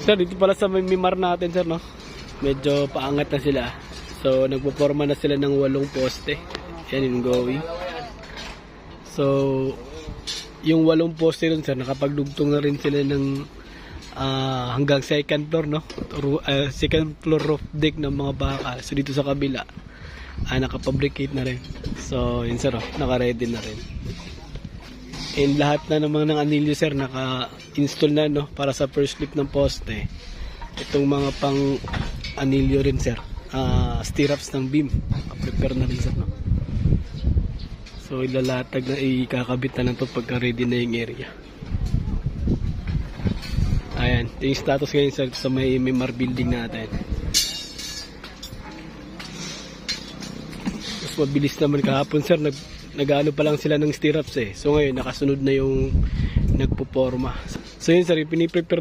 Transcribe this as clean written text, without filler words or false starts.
Sir, dito pala sa Mimar natin, sir, no? Medyo paangat na sila. So, nagpo-forma na sila ng 8 poste. Yan yung going. So, yung 8 poste dun, sir, nakapagdugtong na rin sila ng hanggang second floor, no? Second floor roof deck ng mga bakal. So, dito sa kabila, nakapabricate na rin. So, yun, sir, naka-ready na rin. And lahat na naman ng anilyo, sir, naka-install na, no? Para sa first lift ng poste. Itong mga pang anilyo rin, sir. Stirrups ng beam. Prepare na rin, sir, no? So, ilalatag na ikakabit na lang ito pagka ready na yung area. Ayan. Ito yung status ngayon, sir, sa may Mimar building natin. Mas mabilis naman kahapon, sir. Nag-ano pa lang sila ng stirrups eh. So ngayon, nakasunod na yung nagpo-forma. So yun, sir, piniprepare na